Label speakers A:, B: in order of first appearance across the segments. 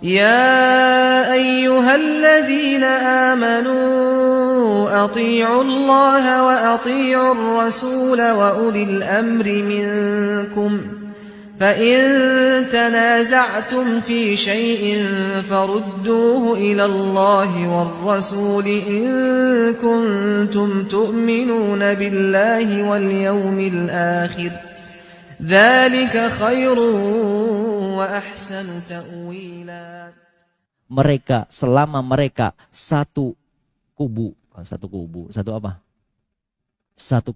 A: يا أيها الذين آمنوا أطيعوا الله وأطيعوا الرسول وأولي الأمر منكم فإن تنازعتم في شيء فردوه إلى الله والرسول إن كنتم تؤمنون بالله واليوم الآخر ذلك خير وأحسن تأويلا.
B: Mereka, selama mereka satu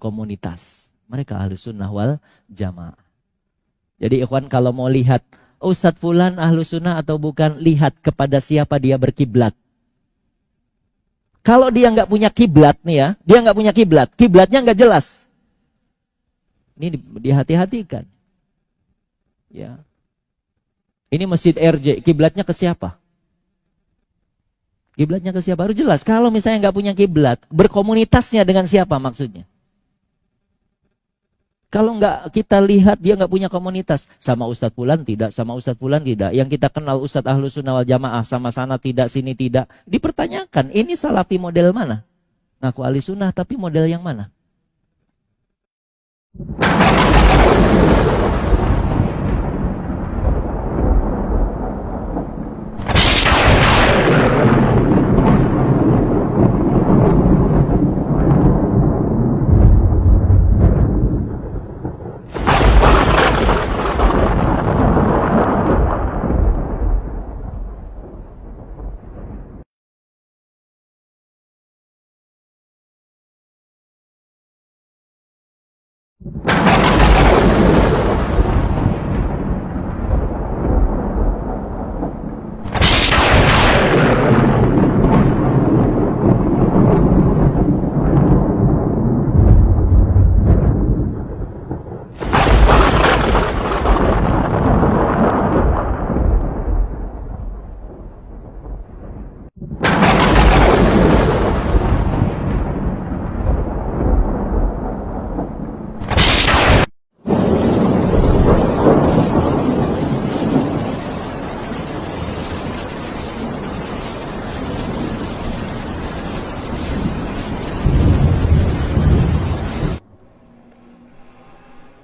B: komunitas, mereka Ahlus Sunnah wal Jamaah. Jadi ikhwan, kalau mau lihat Ustadz Fulan Ahlus Sunnah atau bukan, lihat kepada siapa dia berkiblat. Kalau dia nggak punya kiblat nih ya, dia nggak punya kiblat, kiblatnya nggak jelas. Ini dihati-hatikan. Ya. Ini Masjid RJ, kiblatnya ke siapa? Kiblatnya ke siapa? Harus jelas. Kalau misalnya nggak punya kiblat, berkomunitasnya dengan siapa maksudnya? Kalau nggak kita lihat dia nggak punya komunitas, sama Ustadz Fulan tidak, sama Ustadz Fulan tidak. Yang kita kenal Ustadz Ahlus Sunnah wal Jamaah, sama sana tidak, sini tidak. Dipertanyakan, ini salafi model mana? Ngaku ahli sunnah tapi model yang mana?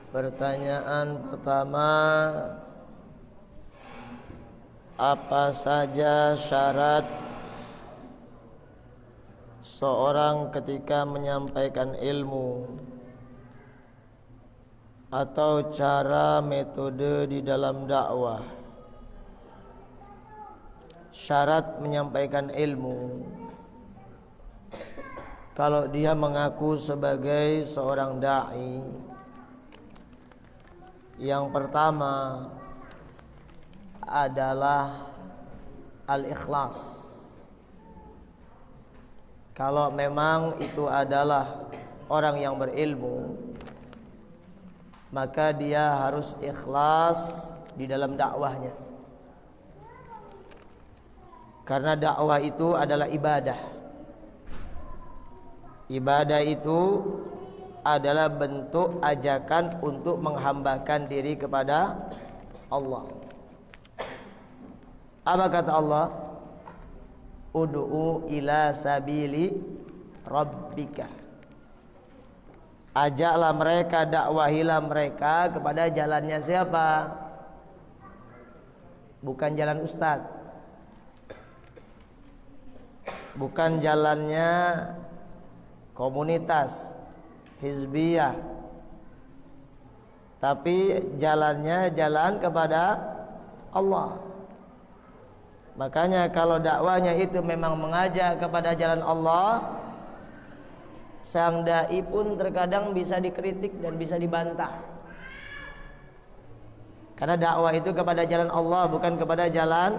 C: Pertanyaan pertama, apa saja syarat seorang ketika menyampaikan ilmu atau cara metode di dalam dakwah? Syarat menyampaikan ilmu, kalau dia mengaku sebagai seorang da'i, yang pertama adalah al-ikhlas. Kalau memang itu adalah orang yang berilmu, maka dia harus ikhlas di dalam dakwahnya. Karena dakwah itu adalah ibadah. Ibadah itu adalah bentuk ajakan untuk menghambakan diri kepada Allah. Apa kata Allah? Ud'u ila sabili rabbika. Ajaklah mereka, dakwahilah mereka kepada jalannya siapa? Bukan jalan ustaz, bukan jalannya komunitas hizbiyah, tapi jalannya jalan kepada Allah. Makanya kalau dakwanya itu memang mengajak kepada jalan Allah, sang dai pun terkadang bisa dikritik dan bisa dibantah. Karena dakwah itu kepada jalan Allah, bukan kepada jalan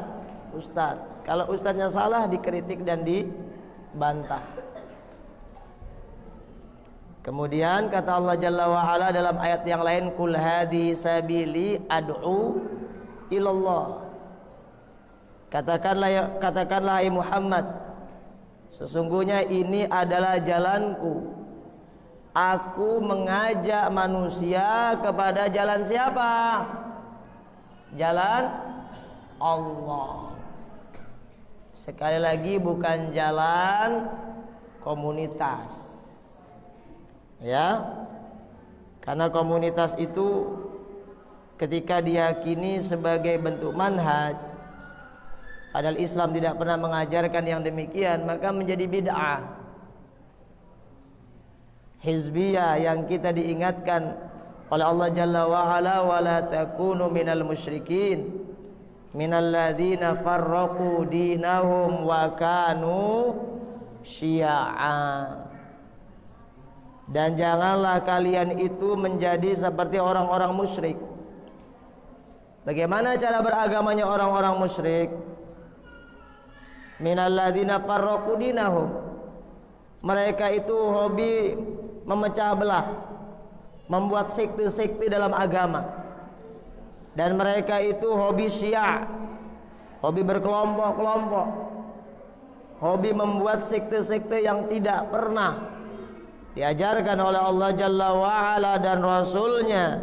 C: ustaz. Kalau ustaznya salah, dikritik dan dibantah. Kemudian kata Allah Jalla wa'ala dalam ayat yang lain, Qul hadhi sabili ad'u ilallah. Katakanlah hai Muhammad, sesungguhnya ini adalah jalanku. Aku mengajak manusia kepada jalan siapa? Jalan Allah. Sekali lagi bukan jalan komunitas. Ya. Karena komunitas itu ketika diyakini sebagai bentuk manhaj, padahal Islam tidak pernah mengajarkan yang demikian, maka menjadi bid'ah. Hizbiyah yang kita diingatkan oleh Allah Jalla wa'ala, wa la takunu minal musyrikin minal ladzina farraqu dinahum wa kanu syi'a. Dan janganlah kalian itu menjadi seperti orang-orang musyrik. Bagaimana cara beragamanya orang-orang musyrik? Minal ladzina farraqu dinahum. Mereka itu hobi memecah belah, membuat sekte-sekte dalam agama. Dan mereka itu hobi syiah, hobi berkelompok-kelompok, hobi membuat sekte-sekte yang tidak pernah diajarkan oleh Allah Jalla wa'ala dan Rasulnya.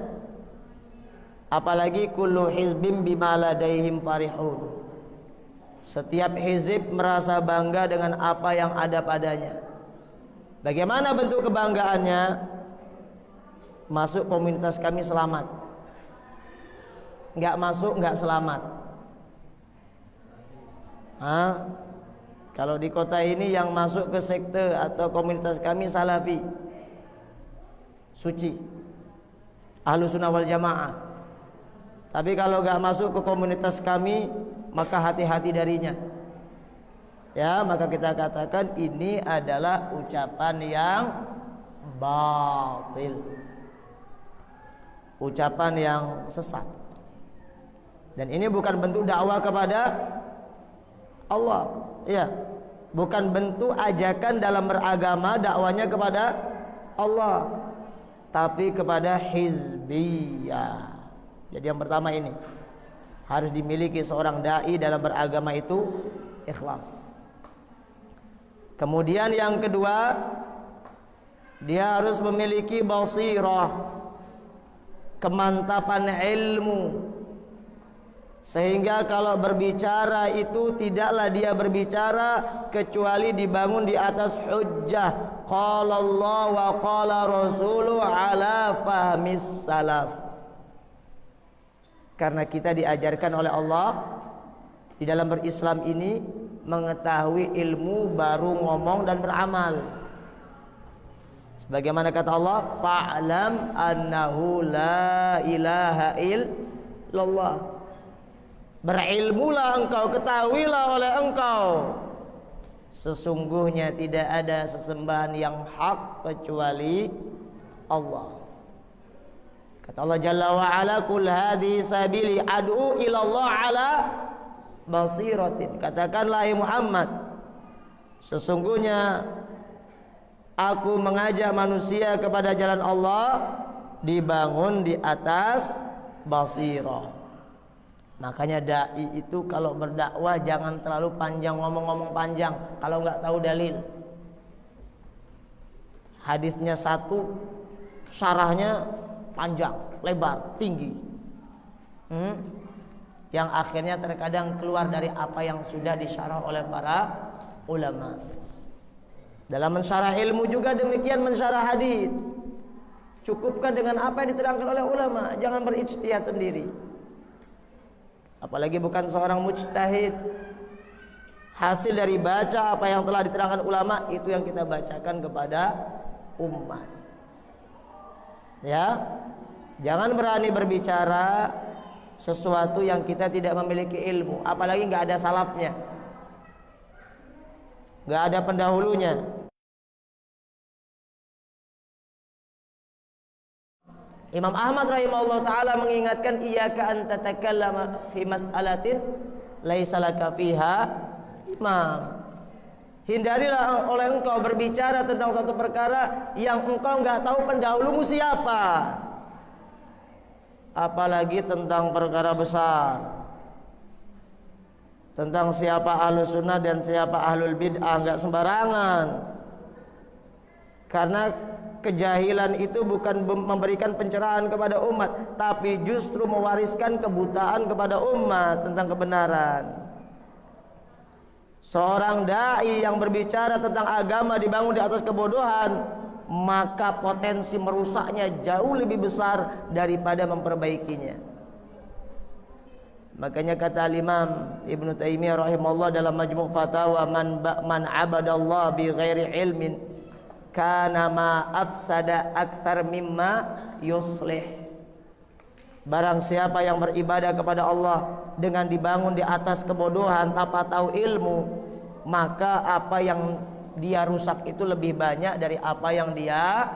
C: Apalagi kullu hizbim bima ladaihim farihun. Setiap hizib merasa bangga dengan apa yang ada padanya. Bagaimana bentuk kebanggaannya? Masuk komunitas kami selamat, nggak masuk nggak selamat. Kalau di kota ini yang masuk ke sekte atau komunitas kami salafi, suci, ahlu sunnah wal jamaah. Tapi kalau nggak masuk ke komunitas kami, maka hati-hati darinya. Ya, maka kita katakan ini adalah ucapan yang batil, ucapan yang sesat. Dan ini bukan bentuk dakwah kepada Allah, ya, bukan bentuk ajakan dalam beragama, dakwanya kepada Allah, tapi kepada hizbiyah. Jadi yang pertama ini harus dimiliki seorang dai dalam beragama itu ikhlas. Kemudian yang kedua, dia harus memiliki basirah, kemantapan ilmu, sehingga kalau berbicara itu tidaklah dia berbicara kecuali dibangun di atas hujjah, qala Allah wa qala Rasuluh ala fahmis salaf. Karena kita diajarkan oleh Allah di dalam berislam ini mengetahui ilmu baru ngomong dan beramal. Sebagaimana kata Allah, fa'lam annahu la ilaha illallah. Berilmulah engkau, ketahuilah oleh engkau, sesungguhnya tidak ada sesembahan yang hak kecuali Allah. Kata Allah Jalla wa'ala, kul hadhi sabili ad'u ilallah ala basiratin. Katakanlah hai Muhammad, sesungguhnya aku mengajak manusia kepada jalan Allah dibangun di atas basirah. Makanya dai itu kalau berdakwah jangan terlalu panjang, ngomong-ngomong panjang kalau nggak tahu dalil. Hadisnya satu, syarahnya panjang, lebar, tinggi, yang akhirnya terkadang keluar dari apa yang sudah disyarah oleh para ulama. Dalam mensyarah ilmu juga demikian, mensyarah hadis. Cukupkan dengan apa yang diterangkan oleh ulama, jangan berijtihad sendiri. Apalagi bukan seorang mujtahid. Hasil dari baca apa yang telah diterangkan ulama, itu yang kita bacakan kepada umat. Ya, jangan berani berbicara sesuatu yang kita tidak memiliki ilmu, apalagi nggak ada salafnya, nggak ada pendahulunya. Imam Ahmad rahimahullah ta'ala mengingatkan, iyyaka an tatakallama fi mas'alatin laisa laka fiha imam. Hindarilah oleh engkau berbicara tentang suatu perkara yang engkau nggak tahu pendahulumu siapa, apalagi tentang perkara besar, tentang siapa ahlus sunnah dan siapa ahlul bid'ah. Nggak sembarangan, karena kejahilan itu bukan memberikan pencerahan kepada umat, tapi justru mewariskan kebutaan kepada umat tentang kebenaran. seorang dai yang berbicara tentang agama dibangun di atas kebodohan, maka potensi merusaknya jauh lebih besar daripada memperbaikinya. Makanya kata Imam Ibnu Taimiyah rahimahullah dalam Majmu' Fatawa, man abadallah bi ghairi ilmin kana ma afsada akthar mimma yuslih. Barang siapa yang beribadah kepada Allah dengan dibangun di atas kebodohan tanpa tahu ilmu, maka apa yang dia rusak itu lebih banyak dari apa yang dia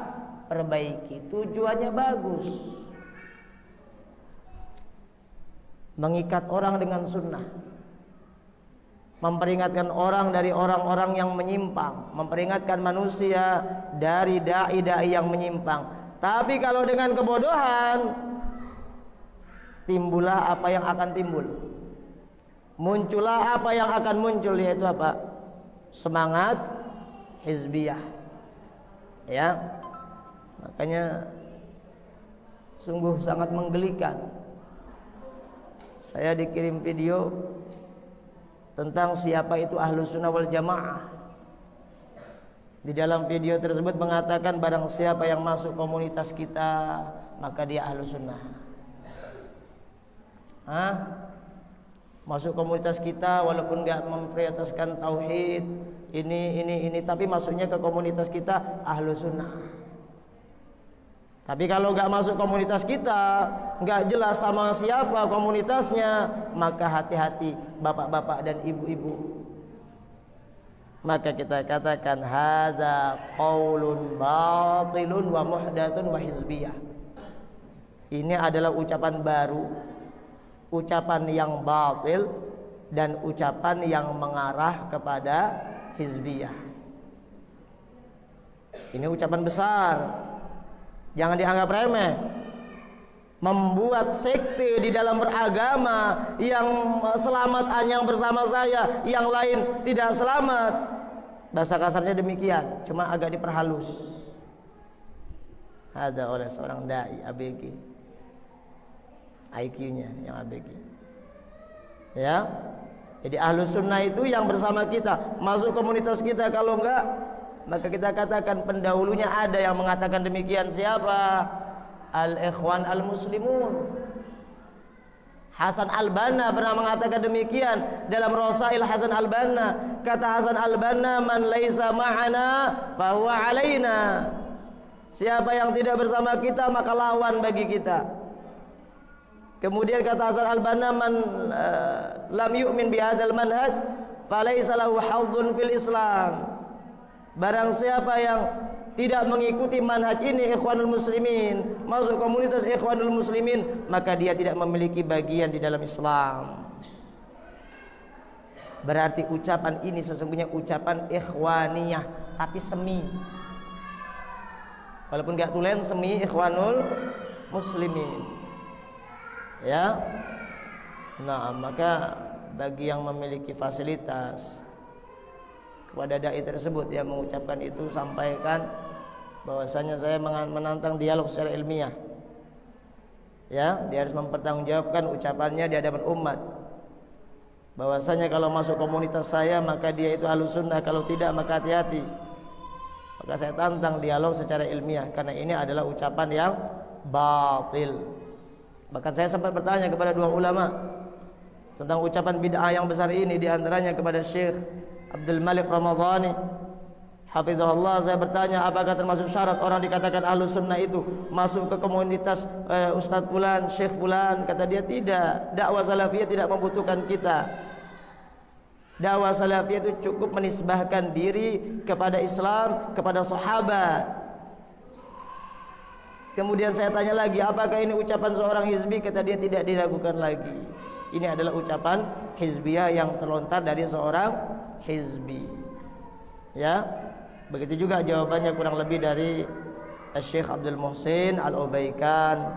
C: perbaiki. Tujuannya bagus, mengikat orang dengan sunnah, memperingatkan orang dari orang-orang yang menyimpang, memperingatkan manusia dari dai-dai yang menyimpang. Tapi kalau dengan kebodohan, timbullah apa yang akan timbul, muncullah apa yang akan muncul, yaitu apa? Semangat hizbiyah. Ya, makanya sungguh sangat menggelikan. Saya dikirim video tentang siapa itu Ahlus Sunnah wal Jamaah. Di dalam video tersebut mengatakan barang siapa yang masuk komunitas kita maka dia Ahlus Sunnah. Masuk komunitas kita walaupun nggak memprioritaskan tauhid ini, tapi masuknya ke komunitas kita Ahlus Sunnah. Tapi kalau nggak masuk komunitas kita, nggak jelas sama siapa komunitasnya, maka hati-hati bapak-bapak dan ibu-ibu. Maka kita katakan hadza qaulun batilun wa muhdatsun wa hizbiyah. Ini adalah ucapan baru, ucapan yang batil dan ucapan yang mengarah kepada hizbiyah. Ini ucapan besar, jangan dianggap remeh. Membuat sekte di dalam beragama, yang selamat hanya yang bersama saya, yang lain tidak selamat. Bahasa kasarnya demikian, cuma agak diperhalus. Ada oleh seorang dai ABG, IQ-nya yang ABG. Ya, jadi Ahlus Sunnah itu yang bersama kita, masuk komunitas kita. Kalau enggak, maka kita katakan pendahulunya ada yang mengatakan demikian. Siapa? Al-Ikhwan Al-Muslimun. Hasan Al-Banna pernah mengatakan demikian dalam Rasail Hasan Al-Banna. Kata Hasan Al-Banna, man laisa ma'ana fahuwa alaina. Siapa yang tidak bersama kita maka lawan bagi kita. Kemudian kata Hasan Al-Banna, man lam yu'min bihadzal manhaj falaysa lahu hadzun fil Islam. Barang siapa yang tidak mengikuti manhaj ini, Ikhwanul Muslimin, masuk komunitas Ikhwanul Muslimin, maka dia tidak memiliki bagian di dalam Islam. Berarti ucapan ini sesungguhnya ucapan ikhwaniyah, tapi semi. Walaupun gak tulen, semi Ikhwanul Muslimin. Ya. Nah, maka bagi yang memiliki fasilitas kepada dai tersebut yang mengucapkan itu, sampaikan bahwasanya saya menantang dialog secara ilmiah. Ya, dia harus mempertanggungjawabkan ucapannya di hadapan umat. Bahwasanya kalau masuk komunitas saya maka dia itu Ahlus Sunnah, kalau tidak maka hati-hati. Maka saya tantang dialog secara ilmiah karena ini adalah ucapan yang batil. Bahkan saya sempat bertanya kepada dua ulama tentang ucapan bid'ah yang besar ini, di antaranya kepada Syekh Abdul Malik Ramadhani hafizahullah. Saya bertanya, apakah termasuk syarat orang dikatakan Ahlus Sunnah itu masuk ke komunitas Ustadz Fulan, Syekh Fulan? Kata dia, tidak. Dakwah salafiyah tidak membutuhkan kita. Dakwah salafiyah itu cukup menisbahkan diri kepada Islam, kepada sahabat. Kemudian saya tanya lagi, apakah ini ucapan seorang hizbi? Kata dia, tidak diragukan lagi. Ini adalah ucapan hizbiyah yang terlontar dari seorang hizbi. Ya, begitu juga jawabannya kurang lebih dari Syekh Abdul Muhsin Al-Ubaikan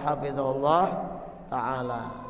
C: hafizahullah ta'ala.